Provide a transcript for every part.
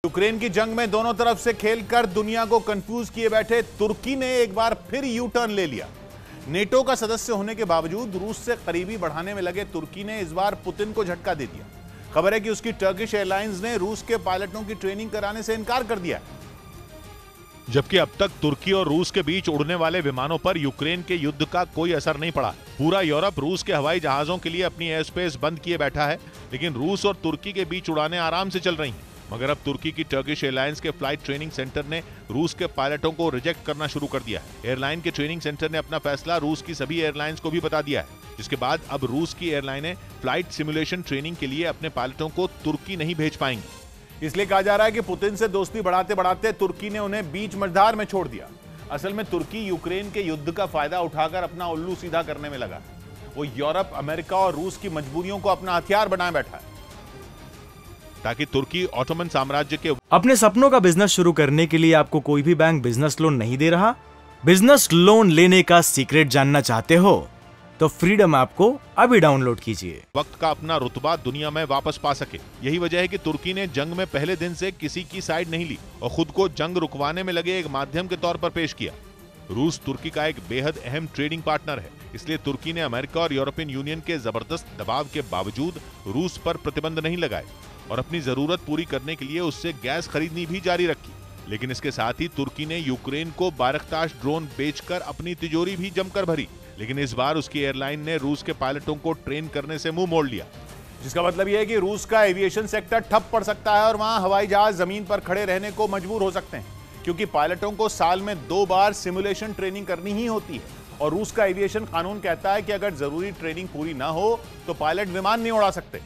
Ukraine की जंग में दोनों तरफ से खेलकर दुनिया को कंफ्यूज किए बैठे तुर्की ने एक बार फिर यू टर्न ले लिया। नेटो का सदस्य होने के बावजूद रूस से करीबी बढ़ाने में लगे तुर्की ने इस बार पुतिन को झटका दे दिया। खबर है कि उसकी टर्किश एयरलाइंस ने रूस के पायलटों की ट्रेनिंग कराने से इनकार कर दिया। जबकि अब तक तुर्की और रूस के बीच उड़ने वाले विमानों पर यूक्रेन के युद्ध का कोई असर नहीं पड़ा। पूरा यूरोप रूस के हवाई जहाजों के लिए अपनी एयर स्पेस बंद किए बैठा है, लेकिन रूस और तुर्की के बीच उड़ानें आराम से चल रही हैं। मगर अब तुर्की की टर्किश एयरलाइंस के फ्लाइट ट्रेनिंग सेंटर ने रूस के पायलटों को रिजेक्ट करना शुरू कर दिया है। एयरलाइन के ट्रेनिंग सेंटर ने अपना फैसला रूस की सभी एयरलाइंस को भी बता दिया है, जिसके बाद अब रूस की एयरलाइनें फ्लाइट सिमुलेशन ट्रेनिंग के लिए अपने पायलटों को तुर्की नहीं भेज पाएंगी। इसलिए कहा जा रहा है कि पुतिन से दोस्ती बढ़ाते बढ़ाते तुर्की ने उन्हें बीच मझधार में छोड़ दिया। असल में तुर्की यूक्रेन के युद्ध का फायदा उठाकर अपना उल्लू सीधा करने में लगा। वो यूरोप, अमेरिका और रूस की मजबूरियों को अपना हथियार बनाए बैठा है ताकि तुर्की ऑटोमन साम्राज्य के अपने सपनों का बिजनेस शुरू करने के लिए आपको कोई भी बैंक बिजनेस लोन नहीं दे रहा। बिजनेस लोन लेने का सीक्रेट जानना चाहते हो तो फ्रीडम ऐप को अभी डाउनलोड कीजिए। वक्त का अपना रुतबा दुनिया में वापस पा सके। यही वजह है कि तुर्की ने जंग में पहले दिन से किसी की साइड नहीं ली और खुद को जंग रुकवाने में लगे एक माध्यम के तौर पर पेश किया। रूस तुर्की का एक बेहद अहम ट्रेडिंग पार्टनर है, इसलिए तुर्की ने अमेरिका और यूरोपियन यूनियन के जबरदस्त दबाव के बावजूद रूस पर प्रतिबंध नहीं लगाए और अपनी जरूरत पूरी करने के लिए उससे गैस खरीदनी भी जारी रखी। लेकिन इसके साथ ही तुर्की ने यूक्रेन को बारकताश ड्रोन बेचकर अपनी तिजोरी भी जमकर भरी। लेकिन इस बार उसकी एयरलाइन ने रूस के पायलटों को ट्रेन करने से मुंह मोड़ लिया, जिसका मतलब यह है कि रूस का एविएशन सेक्टर ठप पड़ सकता है और वहां हवाई जहाज जमीन पर खड़े रहने को मजबूर हो सकते हैं, क्योंकि पायलटों को साल में 2 बार सिमुलेशन ट्रेनिंग करनी ही होती है। और रूस का एविएशन कानून कहता है कि अगर जरूरी ट्रेनिंग पूरी ना हो तो पायलट विमान नहीं उड़ा सकते।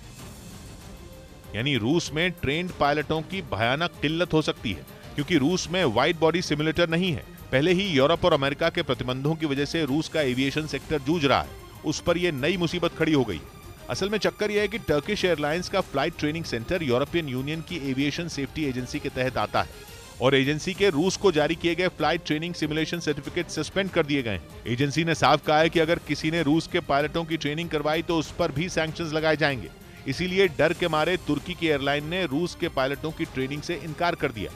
यानी रूस में ट्रेंड पायलटों की भयानक किल्लत हो सकती है, क्योंकि रूस में वाइड बॉडी सिमुलेटर नहीं है। पहले ही यूरोप और अमेरिका के प्रतिबंधों की वजह से रूस का एविएशन सेक्टर जूझ रहा है, उस पर यह नई मुसीबत खड़ी हो गई। असल में चक्कर यह है कि टर्किश एयरलाइंस का flight training centre European union की एविएशन सेफ्टी एजेंसी के तहत आता है और एजेंसी के रूस को जारी किए गए flight training simulation certificate suspend कर दिए गए। एजेंसी ने साफ कहा है कि अगर किसी ने रूस के पायलटों की ट्रेनिंग करवाई तो उस पर भी सैंक्शंस लगाए जाएंगे। इसीलिए डर के मारे तुर्की की एयरलाइन ने रूस के पायलटों की ट्रेनिंग से इनकार कर दिया।